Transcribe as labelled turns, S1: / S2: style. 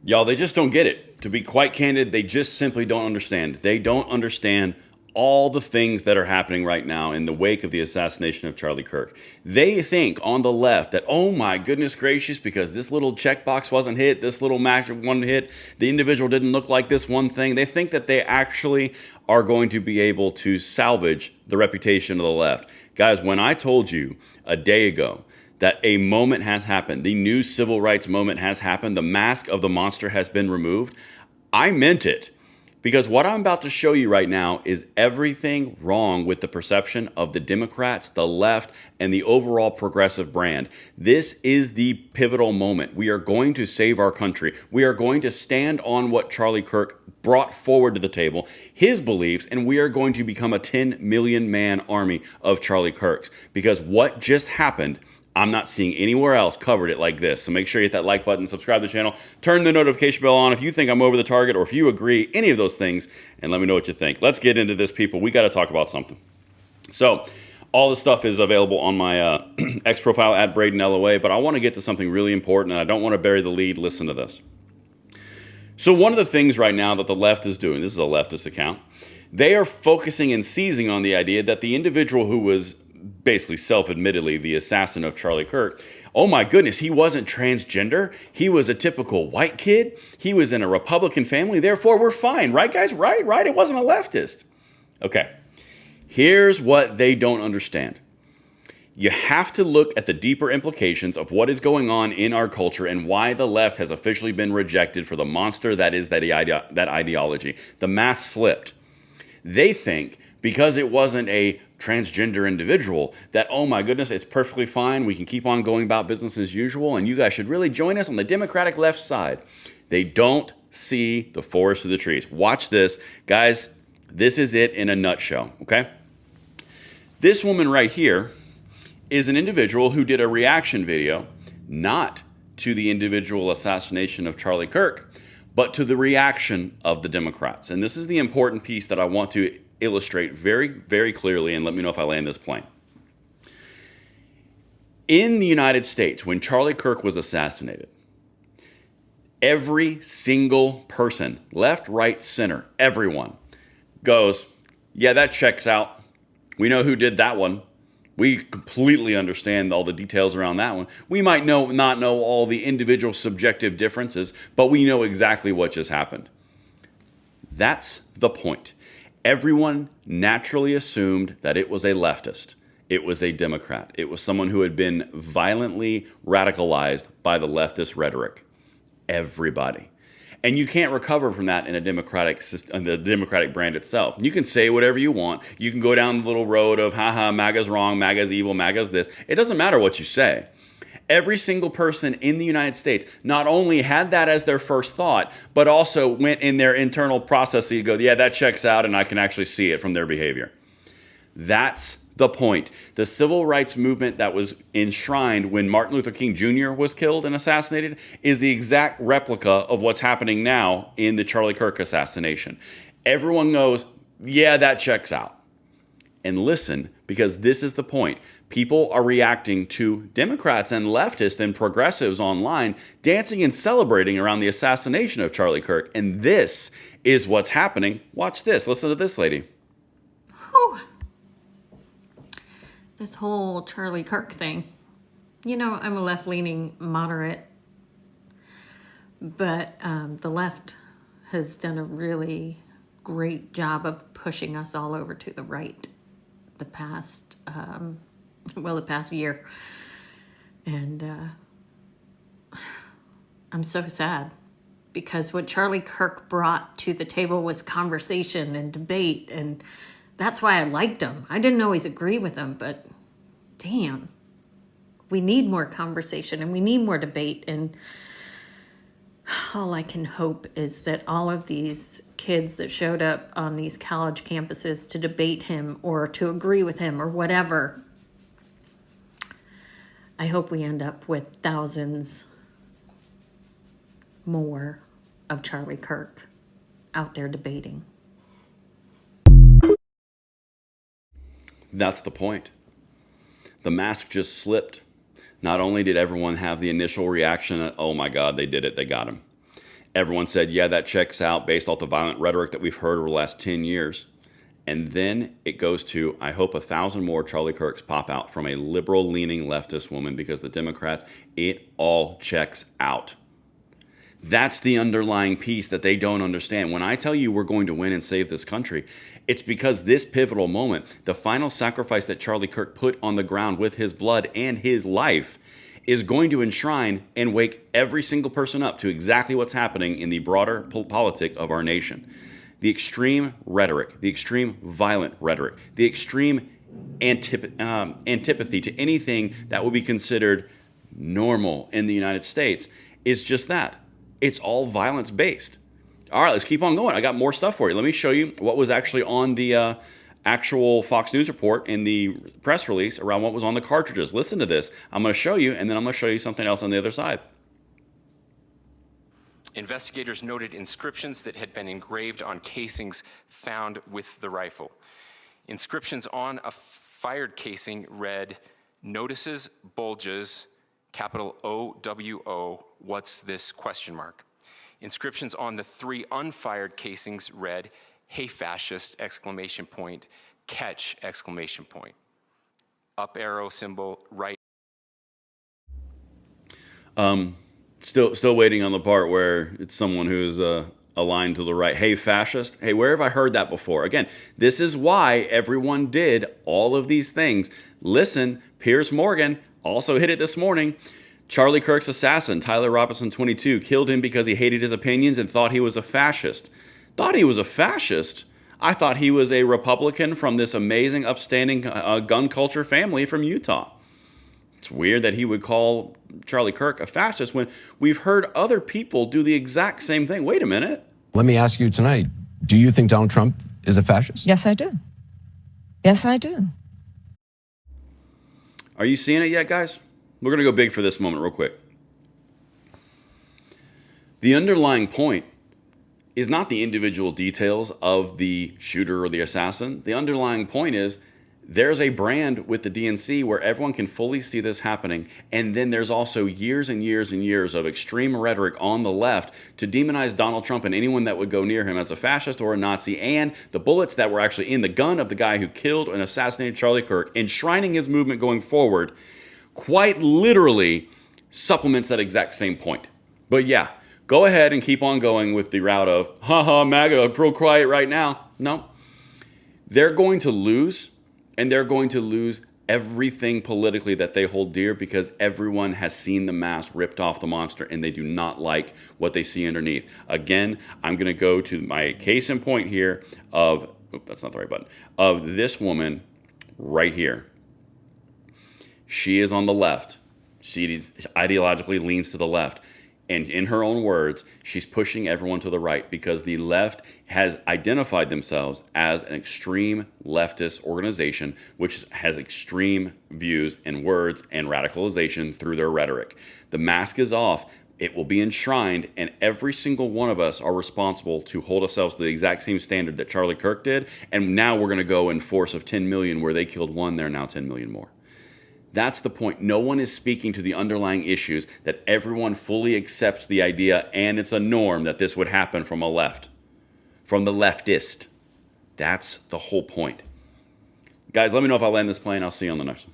S1: Y'all, they just don't get it. To be quite candid, they just simply don't understand. They don't understand all the things that are happening right now in the wake of the assassination of Charlie Kirk. They think on the left that, oh my goodness gracious, because this little checkbox wasn't hit, this little match wasn't hit, the individual didn't look like this one thing. They think that they actually are going to be able to salvage the reputation of the left. Guys, when I told you a day ago that a moment has happened, the new civil rights moment has happened, the mask of the monster has been removed, I meant it. Because what I'm about to show you right now is everything wrong with the perception of the Democrats, the left, and the overall progressive brand. This is the pivotal moment. We are going to save our country. We are going to stand on what Charlie Kirk brought forward to the table, his beliefs, and we are going to become a 10 million man army of Charlie Kirks. Because what just happened, I'm not seeing anywhere else covered it like this. So make sure you hit that like button, subscribe to the channel, turn the notification bell on if you think I'm over the target or if you agree, any of those things, and let me know what you think. Let's get into this, people. We got to talk about something. So all this stuff is available on my X profile at Braden LOA, but I want to get to something really important, and I don't want to bury the lead. Listen to this. So one of the things right now that the left is doing, this is a leftist account, they are focusing and seizing on the idea that the individual who was basically self-admittedly the assassin of Charlie Kirk, oh my goodness, he wasn't transgender. He was a typical white kid. He was in a Republican family. Therefore, we're fine. Right, guys? Right? It wasn't a leftist. Okay. Here's what they don't understand. You have to look at the deeper implications of what is going on in our culture and why the left has officially been rejected for the monster that is that ideology. The mask slipped. They think because it wasn't a transgender individual that, oh my goodness, it's perfectly fine. We can keep on going about business as usual, and you guys should really join us on the Democratic left side. They don't see the forest for the trees. Watch this. Guys, this is it in a nutshell, okay? This woman right here is an individual who did a reaction video, not to the individual assassination of Charlie Kirk, but to the reaction of the Democrats. And this is the important piece that I want to illustrate very, very clearly, and let me know if I land this plane. In the United States, when Charlie Kirk was assassinated, every single person, left, right, center, everyone goes, yeah, that checks out. We know who did that one. We completely understand all the details around that one. We might not know all the individual subjective differences, but we know exactly what just happened. That's the point. Everyone naturally assumed that it was a leftist. It was a Democrat. It was someone who had been violently radicalized by the leftist rhetoric. Everybody. And you can't recover from that in a democratic system, the Democratic brand itself. You can say whatever you want. You can go down the little road of, haha, MAGA's wrong, MAGA's evil, MAGA's this. It doesn't matter what you say. Every single person in the United States not only had that as their first thought, but also went in their internal process to go, yeah, that checks out, and I can actually see it from their behavior. That's the point. The civil rights movement that was enshrined when Martin Luther King Jr. was killed and assassinated is the exact replica of what's happening now in the Charlie Kirk assassination. Everyone goes, yeah, that checks out. And listen, because this is the point. People are reacting to Democrats and leftists and progressives online dancing and celebrating around the assassination of Charlie Kirk. And this is what's happening. Watch this. Listen to this lady.
S2: Whew. This whole Charlie Kirk thing. You know, I'm a left-leaning moderate, but the left has done a really great job of pushing us all over to the right the past year. And I'm so sad because what Charlie Kirk brought to the table was conversation and debate, and that's why I liked him. I didn't always agree with him, but damn, we need more conversation and we need more debate. And all I can hope is that all of these kids that showed up on these college campuses to debate him or to agree with him or whatever, I hope we end up with thousands more of Charlie Kirk out there debating.
S1: That's the point. The mask just slipped. Not only did everyone have the initial reaction that, oh my God, they did it, they got him. Everyone said, yeah, that checks out based off the violent rhetoric that we've heard over the last 10 years. And then it goes to, I hope 1,000 more Charlie Kirks pop out from a liberal-leaning leftist woman, because the Democrats, it all checks out. That's the underlying piece that they don't understand. When I tell you we're going to win and save this country, it's because this pivotal moment, the final sacrifice that Charlie Kirk put on the ground with his blood and his life, is going to enshrine and wake every single person up to exactly what's happening in the broader politic of our nation. The extreme rhetoric, the extreme violent rhetoric, the extreme antipathy to anything that would be considered normal in the United States is just that. It's all violence based. All right, let's keep on going. I got more stuff for you. Let me show you what was actually on the actual Fox News report in the press release around what was on the cartridges. Listen to this. I'm going to show you, and then I'm going to show you something else on the other side.
S3: Investigators noted inscriptions that had been engraved on casings found with the rifle. Inscriptions on a fired casing read, "Notices, bulges, capital OWO, what's this, question mark." Inscriptions on the 3 unfired casings read, "Hey fascist, exclamation point, catch, exclamation point." Up arrow symbol, right.
S1: Still waiting on the part where it's someone who's aligned to the right. Hey, fascist. Hey, where have I heard that before? Again, this is why everyone did all of these things. Listen, Piers Morgan also hit it this morning. Charlie Kirk's assassin, Tyler Robinson, 22, killed him because he hated his opinions and thought he was a fascist. Thought he was a fascist? I thought he was a Republican from this amazing, upstanding gun culture family from Utah. It's weird that he would call Charlie Kirk a fascist when we've heard other people do the exact same thing. Wait a minute.
S4: Let me ask you tonight, do you think Donald Trump is a fascist?
S5: Yes, I do. Yes, I do.
S1: Are you seeing it yet, guys? We're going to go big for this moment real quick. The underlying point is not the individual details of the shooter or the assassin. The underlying point is there's a brand with the DNC where everyone can fully see this happening. And then there's also years and years and years of extreme rhetoric on the left to demonize Donald Trump and anyone that would go near him as a fascist or a Nazi. And the bullets that were actually in the gun of the guy who killed and assassinated Charlie Kirk, enshrining his movement going forward, quite literally supplements that exact same point. But yeah, go ahead and keep on going with the route of, haha, MAGA, real quiet right now. No. They're going to lose. And they're going to lose everything politically that they hold dear because everyone has seen the mask ripped off the monster and they do not like what they see underneath. Again, I'm going to go to my case in point here of, that's not the right button, of this woman right here. She is on the left. She ideologically leans to the left. And in her own words, she's pushing everyone to the right because the left has identified themselves as an extreme leftist organization, which has extreme views and words and radicalization through their rhetoric. The mask is off. It will be enshrined, and every single one of us are responsible to hold ourselves to the exact same standard that Charlie Kirk did. And now we're going to go in force of 10 million where they killed one, there are now 10 million more. That's the point. No one is speaking to the underlying issues that everyone fully accepts the idea, and it's a norm that this would happen from the leftist. That's the whole point. Guys, let me know if I land this plane. I'll see you on the next one.